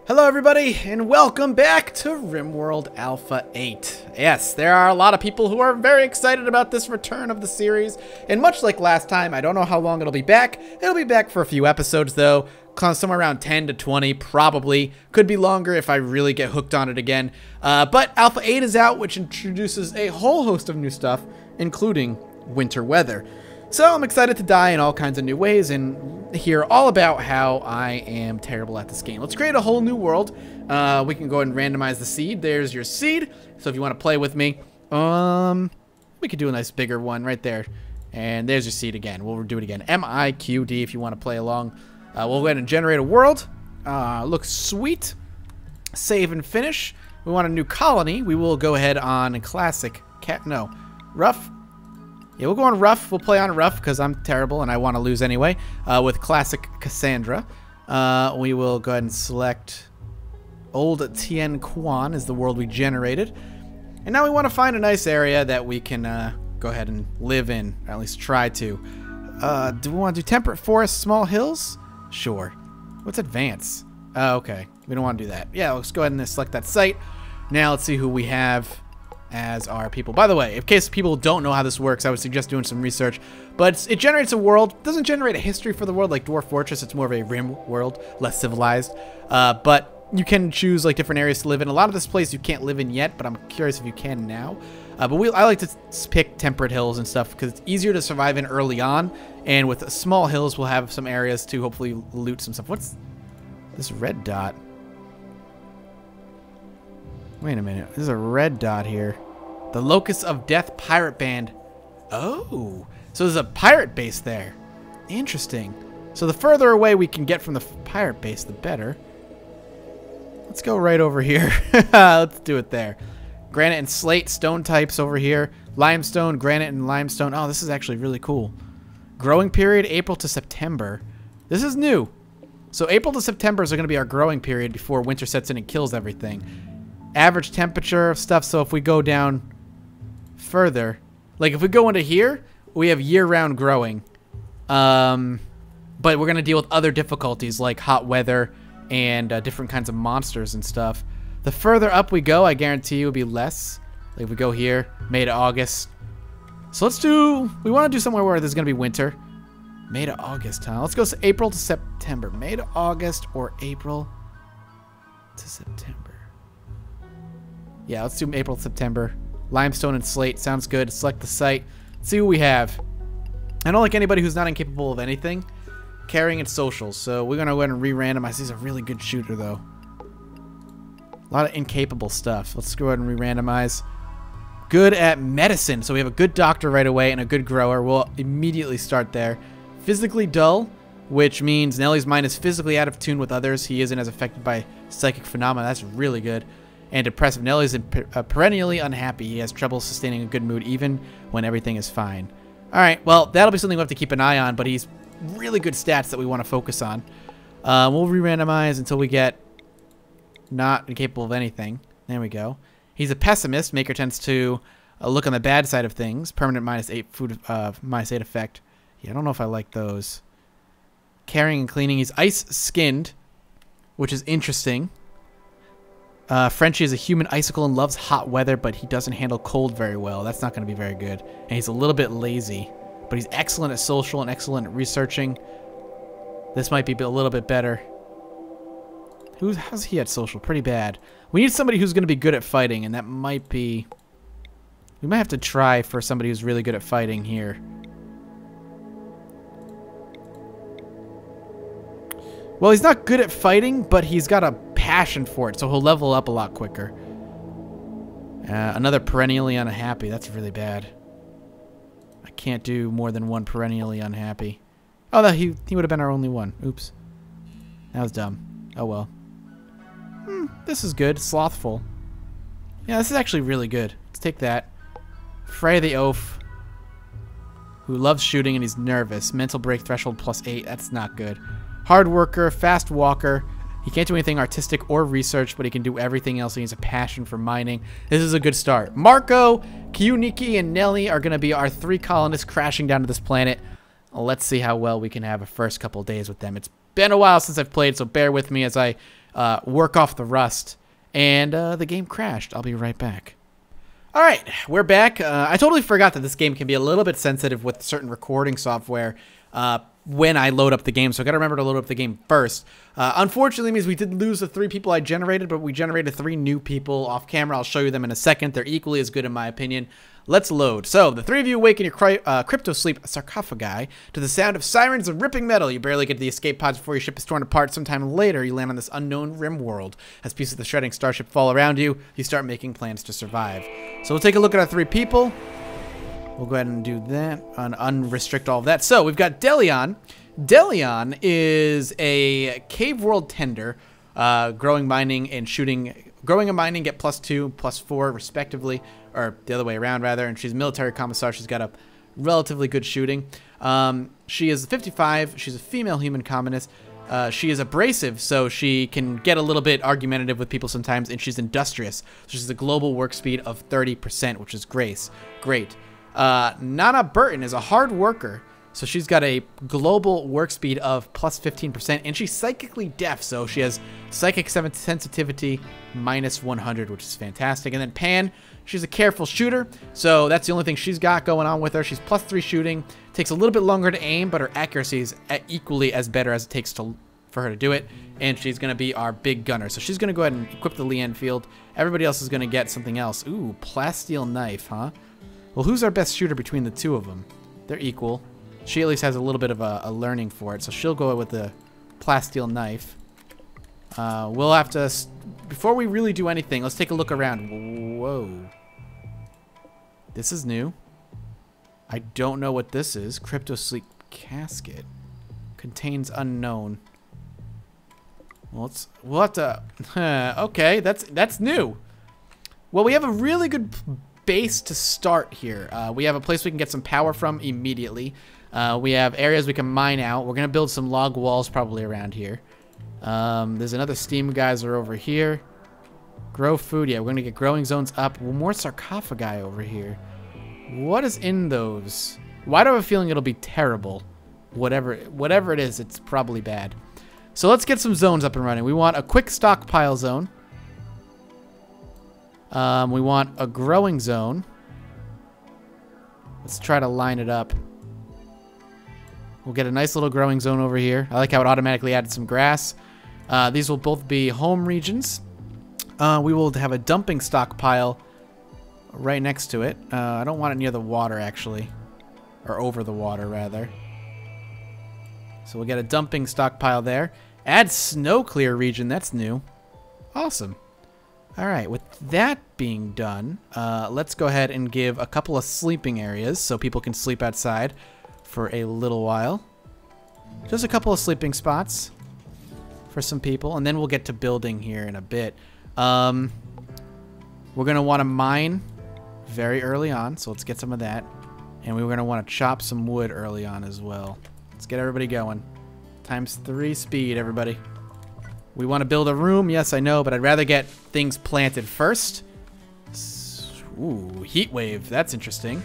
Hello everybody, and welcome back to Rimworld Alpha 8. Yes, there are a lot of people who are very excited about this return of the series, and much like last time, I don't know how long it'll be back. It'll be back for a few episodes though, somewhere around 10 to 20 probably. Could be longer if I really get hooked on it again. But Alpha 8 is out, which introduces a whole host of new stuff, including winter weather. So I'm excited to die in all kinds of new ways and hear all about how I am terrible at this game. Let's create a whole new world. We can go ahead and randomize the seed. There's your seed. So if you want to play with me, we could do a nice bigger one right there. And there's your seed again. We'll do it again. MIQD if you want to play along. We'll go ahead and generate a world. Looks sweet. Save and finish. We want a new colony. We will go ahead on classic rough. Yeah, we'll go on rough. We'll play on rough because I'm terrible and I want to lose anyway. With classic Cassandra. We will go ahead and select Old Tien Quan is the world we generated. And now we want to find a nice area that we can go ahead and live in, or at least try to. Do we want to do temperate forest, small hills? Sure. What's advance? Oh, okay. We don't want to do that. Yeah, let's go ahead and select that site. Now let's see who we have as our people. By the way, in case people don't know how this works, I would suggest doing some research. But it generates a world. It doesn't generate a history for the world like Dwarf Fortress. It's more of a rim world, less civilized. But you can choose like different areas to live in. A lot of this place you can't live in yet, but I'm curious if you can now. I like to pick temperate hills and stuff because it's easier to survive in early on. And with small hills, we'll have some areas to hopefully loot some stuff. What's this red dot? Wait a minute. There's a red dot here. The Locust of Death Pirate Band. Oh, so there's a pirate base there. Interesting. So the further away we can get from the pirate base, the better. Let's go right over here. Let's do it there. Granite and slate, stone types over here. Limestone, granite, and limestone. Oh, this is actually really cool. Growing period, April to September. This is new. So April to September is going to be our growing period before winter sets in and kills everything. Average temperature of stuff, so if we go down further, like if we go into here, we have year-round growing. But we're going to deal with other difficulties like hot weather and different kinds of monsters and stuff. The further up we go, I guarantee you, will be less. Like if we go here, May to August. So we want to do somewhere where there's going to be winter. May to August, huh? Let's go April to September. May to August or April to September. Yeah, let's do April to September. Limestone and slate. Sounds good. Select the site. Let's see what we have. I don't like anybody who's not incapable of anything. Carrying and socials. So we're going to go ahead and re-randomize. He's a really good shooter, though. A lot of incapable stuff. Let's go ahead and re-randomize. Good at medicine. So we have a good doctor right away and a good grower. We'll immediately start there. Physically dull, which means Nelly's mind is physically out of tune with others. He isn't as affected by psychic phenomena. That's really good. And depressive. Nelly's perennially unhappy. He has trouble sustaining a good mood even when everything is fine. Alright, well, that'll be something we'll have to keep an eye on, but he's really good stats that we want to focus on. We'll re-randomize until we get not incapable of anything. There we go. He's a pessimist. Maker tends to look on the bad side of things. Permanent -8 food, -8 effect. Yeah, I don't know if I like those. Carrying and cleaning. He's ice-skinned, which is interesting. Frenchie is a human icicle and loves hot weather, but he doesn't handle cold very well. That's not going to be very good. And he's a little bit lazy, but he's excellent at social and excellent at researching. This might be a little bit better. How's he at social? Pretty bad. We need somebody who's going to be good at fighting, and that might be... We might have to try for somebody who's really good at fighting here. Well, he's not good at fighting, but he's got a passion for it, so he'll level up a lot quicker. Another perennially unhappy. That's really bad. I can't do more than one perennially unhappy. Oh, he would have been our only one. Oops. That was dumb. Oh, well. This is good. Slothful. Yeah, this is actually really good. Let's take that. Frey the Oaf, who loves shooting and he's nervous. Mental break threshold +8. That's not good. Hard worker, fast walker. He can't do anything artistic or research, but he can do everything else. He has a passion for mining. This is a good start. Marco, Kyuniki, and Nelly are going to be our 3 colonists crashing down to this planet. Let's see how well we can have a first couple days with them. It's been a while since I've played, so bear with me as I work off the rust. And the game crashed. I'll be right back. All right, we're back. I totally forgot that this game can be a little bit sensitive with certain recording software when I load up the game, so I got to remember to load up the game first. Unfortunately, it means we did lose the 3 people I generated, but we generated 3 new people off camera. I'll show you them in a second. They're equally as good in my opinion. Let's load. So, the 3 of you awake in your crypto sleep sarcophagi to the sound of sirens and ripping metal. You barely get to the escape pods before your ship is torn apart. Sometime later, you land on this unknown Rimworld. As pieces of the shredding starship fall around you, you start making plans to survive. So, we'll take a look at our 3 people. We'll go ahead and do that and unrestrict all of that. So, we've got Delion. Delion is a cave world tender, growing, mining, and shooting. Growing and mining get +2, +4, respectively, or the other way around, rather. And she's a military commissar. She's got a relatively good shooting. She is 55. She's a female human communist. She is abrasive, so she can get a little bit argumentative with people sometimes, and she's industrious. So she's a global work speed of 30%, which is great. Nana Burton is a hard worker. So she's got a global work speed of +15%, and she's psychically deaf, so she has psychic sensitivity -100, which is fantastic. And then Pan, she's a careful shooter, so that's the only thing she's got going on with her. She's +3 shooting, takes a little bit longer to aim, but her accuracy is equally as better as it takes for her to do it, and she's going to be our big gunner. So she's going to go ahead and equip the Lee Enfield. Everybody else is going to get something else. Ooh, plasteel knife, huh? Well, who's our best shooter between the 2 of them? They're equal. She at least has a little bit of a learning for it, so she'll go with the plasteel knife. We'll have to, before we really do anything, let's take a look around. Whoa. This is new. I don't know what this is. Crypto sleep casket. Contains unknown. Well, we'll have to, okay, that's new. Well, we have a really good base to start here. We have a place we can get some power from immediately. We have areas we can mine out. We're going to build some log walls probably around here. There's another steam geyser over here. Grow food. Yeah, we're going to get growing zones up. Well, more sarcophagi over here. What is in those? Why do I have a feeling it'll be terrible? Whatever it is, it's probably bad. So let's get some zones up and running. We want a quick stockpile zone. We want a growing zone. Let's try to line it up. We'll get a nice little growing zone over here. I like how it automatically added some grass. These will both be home regions. We will have a dumping stockpile right next to it. I don't want it near the water, actually. Or over the water, rather. So we'll get a dumping stockpile there. Add snow clear region. That's new. Awesome. All right, with that being done, let's go ahead and give a couple of sleeping areas so people can sleep outside for a little while. Just a couple of sleeping spots for some people, and then we'll get to building here in a bit. We're going to want to mine very early on, so let's get some of that. And we're going to want to chop some wood early on as well. Let's get everybody going. ×3 speed, everybody. We want to build a room, yes, I know, but I'd rather get things planted first. Ooh, heat wave. That's interesting.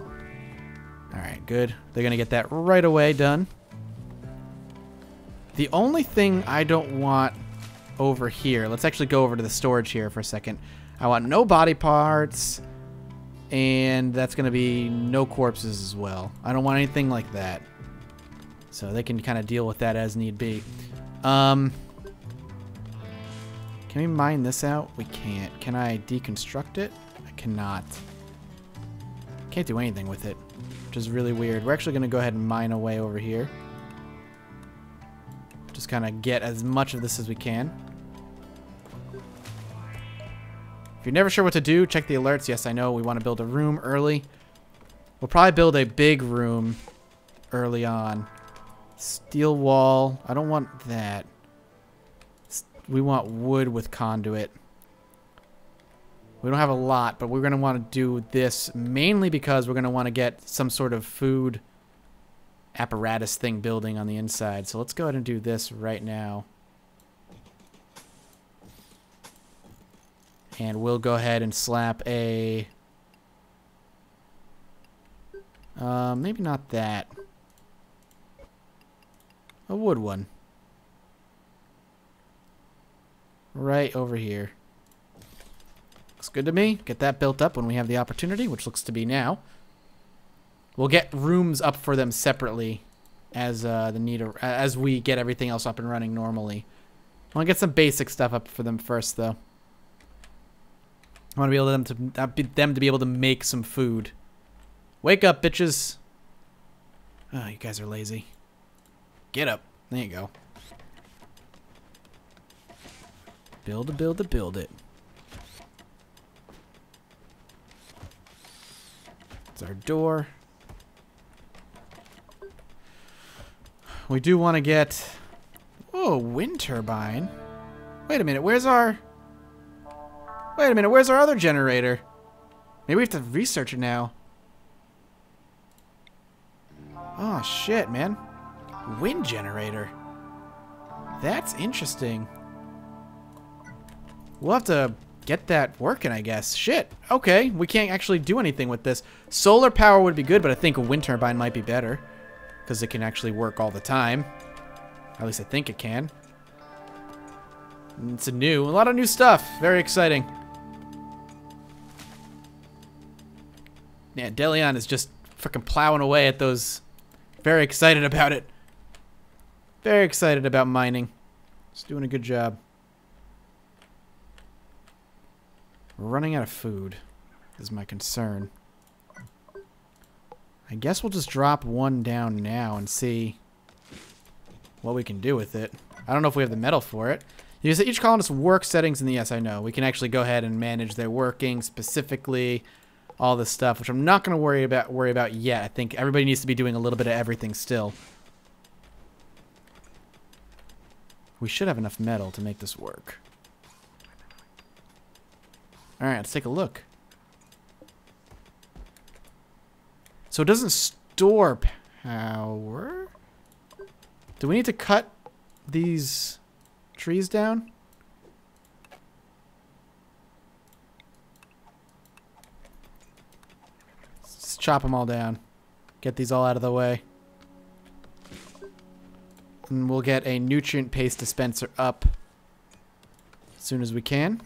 All right, good. They're going to get that right away done. The only thing I don't want over here, let's actually go over to the storage here for a second. I want no body parts, and that's going to be no corpses as well. I don't want anything like that. So they can kind of deal with that as need be. Can we mine this out? We can't. Can I deconstruct it? I cannot. Can't do anything with it, which is really weird. We're actually going to go ahead and mine away over here. Just kind of get as much of this as we can. If you're never sure what to do, check the alerts. Yes, I know we want to build a room early. We'll probably build a big room early on. Steel wall. I don't want that. We want wood with conduit. We don't have a lot, but we're going to want to do this mainly because we're going to want to get some sort of food apparatus thing building on the inside. So let's go ahead and do this right now. And we'll go ahead and slap a... maybe not that. A wood one. right over here. Looks good to me. Get that built up when we have the opportunity, which looks to be now. We'll get rooms up for them separately as as we get everything else up and running normally. I want to get some basic stuff up for them first, though. I want to be able them to be able to make some food. Wake up, bitches! Oh, you guys are lazy. Get up. There you go. Build it, build it, build it. It's our door. We do want to get... Oh, wind turbine. Wait a minute, where's our... Wait a minute, where's our other generator? Maybe we have to research it now. Oh, shit, man. Wind generator. That's interesting. We'll have to get that working, I guess. Shit. Okay, we can't actually do anything with this. Solar power would be good, but I think a wind turbine might be better. Because it can actually work all the time. At least I think it can. It's a lot of new stuff. Very exciting. Yeah, Delion is just freaking plowing away at those. Very excited about it. Very excited about mining. It's doing a good job. We're running out of food, is my concern. I guess we'll just drop one down now and see what we can do with it. I don't know if we have the metal for it. You say each colonist work settings in the... Yes, I know. We can actually go ahead and manage their working specifically, all this stuff, which I'm not going to worry about yet. I think everybody needs to be doing a little bit of everything still. We should have enough metal to make this work. Alright, let's take a look. So it doesn't store power. Do we need to cut these trees down? Let's just chop them all down. Get these all out of the way. And we'll get a nutrient paste dispenser up as soon as we can.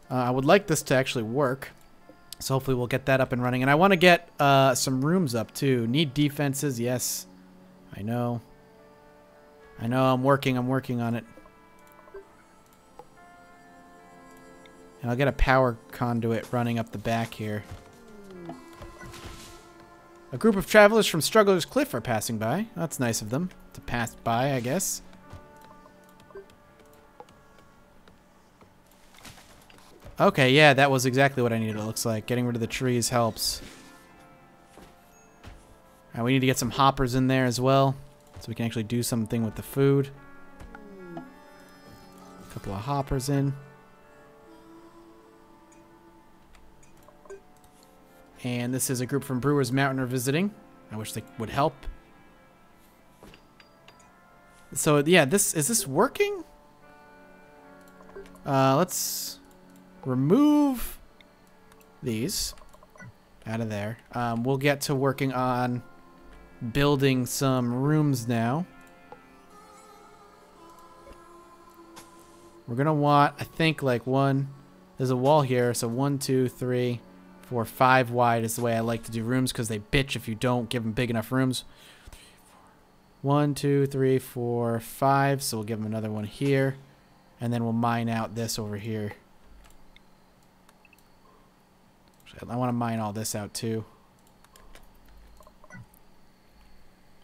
I would like this to actually work. So hopefully we'll get that up and running. And I want to get some rooms up too. Need defenses, yes. I know. I know, I'm working on it. And I'll get a power conduit running up the back here. A group of travelers from Struggler's Cliff are passing by. That's nice of them to pass by, I guess. Okay, yeah, that was exactly what I needed, it looks like. Getting rid of the trees helps. And we need to get some hoppers in there as well, so we can actually do something with the food. A couple of hoppers in. And this is a group from Brewer's Mountain are visiting. I wish they would help. So, yeah, is this working? Let's... remove these out of there. We'll get to working on building some rooms now. We're gonna want, I think, like there's a wall here, so 1, 2, 3, 4, 5 wide is the way I like to do rooms because they bitch if you don't give them big enough rooms. 1, 2, 3, 4, 5, so we'll give them another one here, and then we'll mine out this over here. I want to mine all this out too.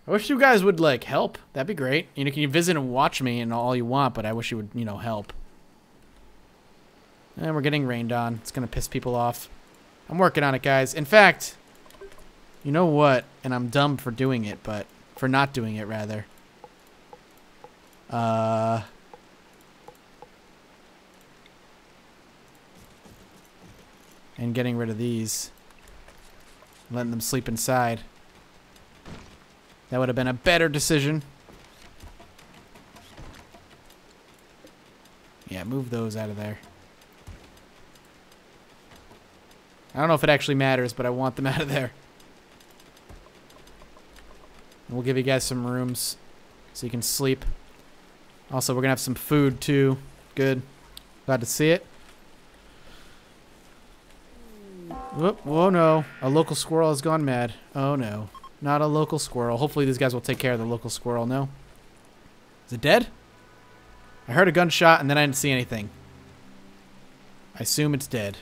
I wish you guys would like help. That'd be great. You know, can you visit and watch me and all you want, but I wish you would, you know, help. And we're getting rained on. It's gonna piss people off. I'm working on it, guys. In fact, you know what? And I'm dumb for doing it, but for not doing it rather. And getting rid of these. Letting them sleep inside. That would have been a better decision. Yeah, move those out of there. I don't know if it actually matters, but I want them out of there. And we'll give you guys some rooms. so you can sleep. Also, we're going to have some food, too. Good. Glad to see it. Whoop, whoa, no. A local squirrel has gone mad. Oh, no. Not a local squirrel. Hopefully these guys will take care of the local squirrel. No? Is it dead? I heard a gunshot, and then I didn't see anything. I assume it's dead.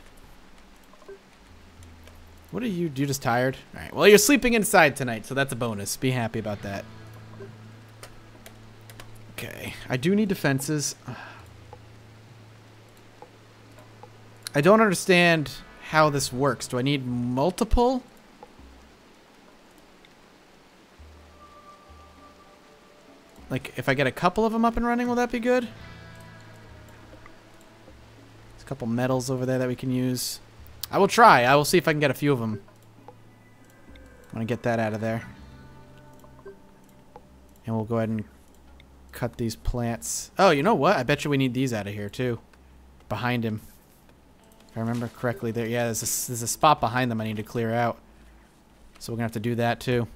What are you? You just tired? All right. Well, you're sleeping inside tonight, so that's a bonus. Be happy about that. Okay. I do need defenses. I don't understand how this works. Do I need multiple? Like, if I get a couple of them up and running, will that be good? There's a couple metals over there that we can use. I will try. I will see if I can get a few of them. I'm going to get that out of there. And we'll go ahead and cut these plants. Oh, you know what? I bet you we need these out of here, too. Behind him. If I remember correctly there. Yeah, there's a spot behind them I need to clear out. So we're going to have to do that, too.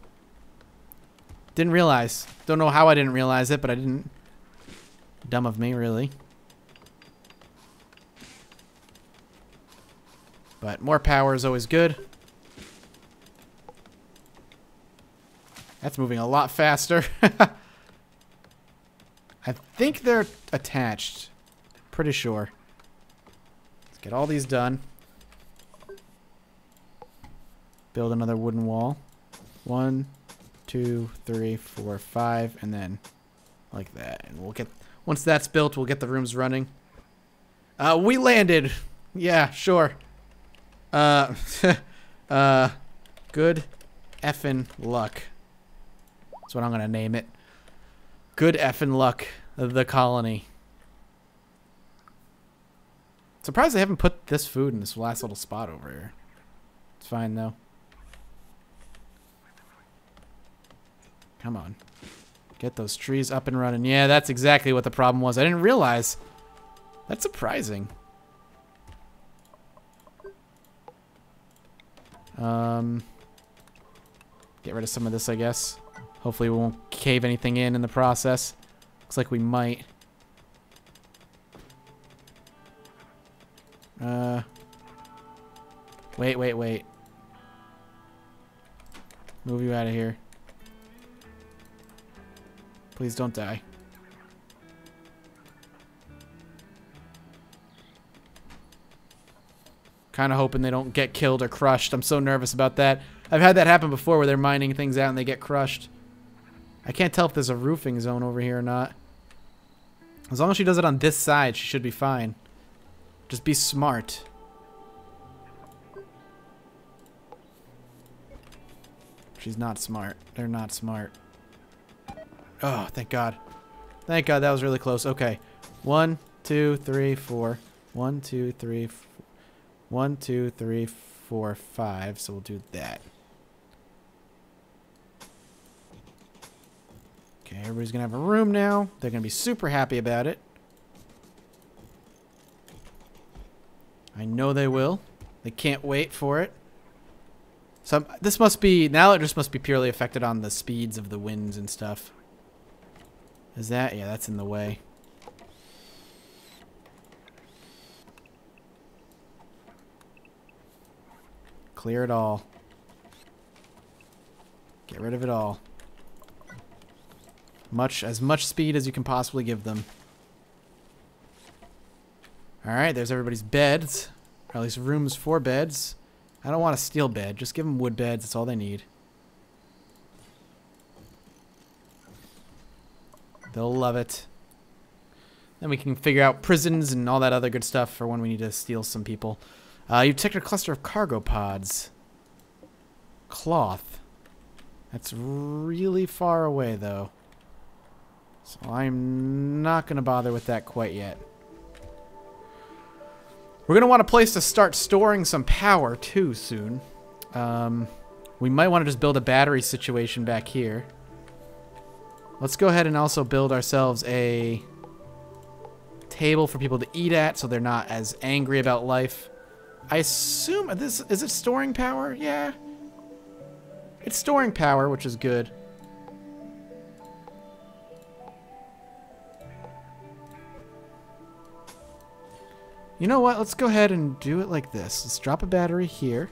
Didn't realize. Don't know how I didn't realize it, but I didn't. Dumb of me, really. But more power is always good. That's moving a lot faster. I think they're attached. Pretty sure. Let's get all these done. Build another wooden wall. 1, 2, 3, 4, 5, and then like that. And we'll get, once that's built, we'll get the rooms running. We landed. Yeah, sure. Good effing luck. That's what I'm gonna name it. Good effing luck of the colony. Surprised they haven't put this food in this last little spot over here. It's fine though. Come on. Get those trees up and running. Yeah, that's exactly what the problem was. I didn't realize. That's surprising. Get rid of some of this, I guess. Hopefully we won't cave anything in the process. Looks like we might. Wait. Move you out of here. Please don't die. Kind of hoping they don't get killed or crushed. I'm so nervous about that. I've had that happen before where they're mining things out and they get crushed. I can't tell if there's a roofing zone over here or not. As long as she does it on this side, she should be fine. Just be smart. She's not smart. They're not smart. Oh, thank God. Thank God, that was really close. Okay. 1, 2, 3, 4. 1, 2, 3, 4. 1, 2, 3, 4, 5. So we'll do that. Okay, everybody's going to have a room now. They're going to be super happy about it. I know they will. They can't wait for it. So this must be, now it just must be purely affected on the speeds of the winds and stuff. Is that? Yeah, that's in the way. Clear it all. Get rid of it all. As much speed as you can possibly give them. Alright, there's everybody's beds. Or at least rooms for beds. I don't want a steel bed. Just give them wood beds. That's all they need. They'll love it. Then we can figure out prisons and all that other good stuff for when we need to steal some people. You've taken a cluster of cargo pods. Cloth. That's really far away, though. So I'm not going to bother with that quite yet. We're going to want a place to start storing some power, too, soon. We might want to just build a battery situation back here. Let's go ahead and also build ourselves a table for people to eat at so they're not as angry about life. I assume this is it storing power? Yeah. It's storing power, which is good. You know what? Let's go ahead and do it like this. Let's drop a battery here.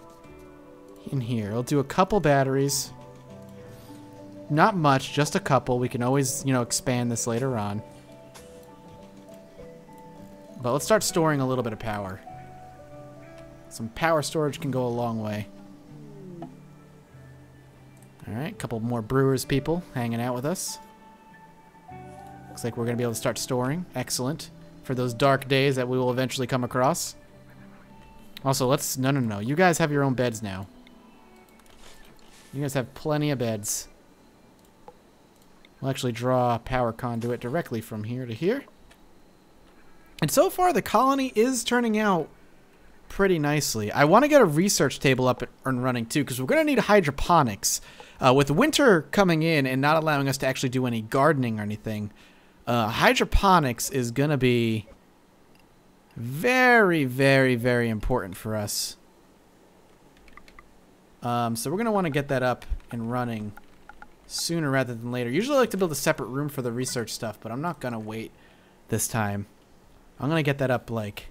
In here. I'll do a couple batteries. Not much, just a couple. We can always, you know, expand this later on. But let's start storing a little bit of power. Some power storage can go a long way. Alright, a couple more brewers people hanging out with us. Looks like we're going to be able to start storing. Excellent. For those dark days that we will eventually come across. Also, let's... No. You guys have your own beds now. You guys have plenty of beds. We'll actually draw a power conduit directly from here to here. And so far, the colony is turning out pretty nicely. I want to get a research table up and running, too, because we're going to need hydroponics. With winter coming in and not allowing us to actually do any gardening or anything, hydroponics is going to be very, very, very important for us. So we're going to want to get that up and running sooner rather than later. Usually I like to build a separate room for the research stuff, but I'm not going to wait this time. I'm going to get that up, like,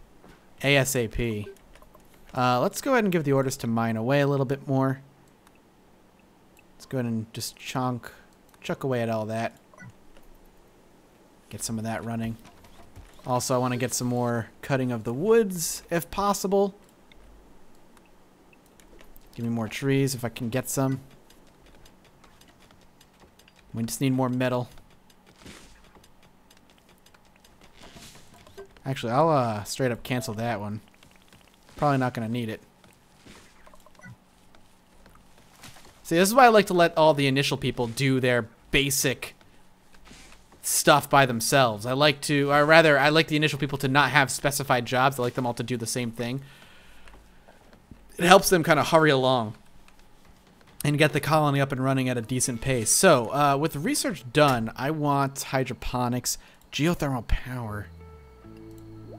ASAP. Let's go ahead and give the orders to mine away a little bit more. Let's go ahead and just chuck away at all that. Get some of that running. Also, I want to get some more cutting of the woods, if possible. Give me more trees if I can get some. We just need more metal. Actually, I'll straight up cancel that one. Probably not going to need it. See, this is why I like to let all the initial people do their basic stuff by themselves. I like the initial people to not have specified jobs. I like them all to do the same thing. It helps them kind of hurry along and get the colony up and running at a decent pace. So, with research done, I want hydroponics, geothermal power.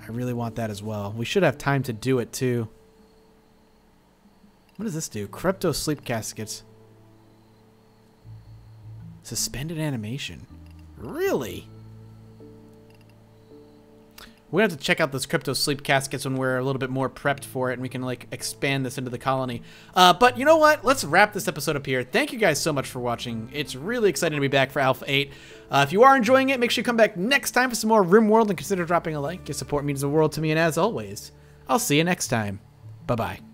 I really want that as well. We should have time to do it, too. What does this do? Crypto sleep caskets. Suspended animation. Really? We're gonna have to check out those crypto sleep caskets when we're a little bit more prepped for it and we can, like, expand this into the colony. But you know what? Let's wrap this episode up here. Thank you guys so much for watching. It's really exciting to be back for Alpha 8. If you are enjoying it, make sure you come back next time for some more Rimworld and consider dropping a like. Your support means the world to me, and as always, I'll see you next time. Bye-bye.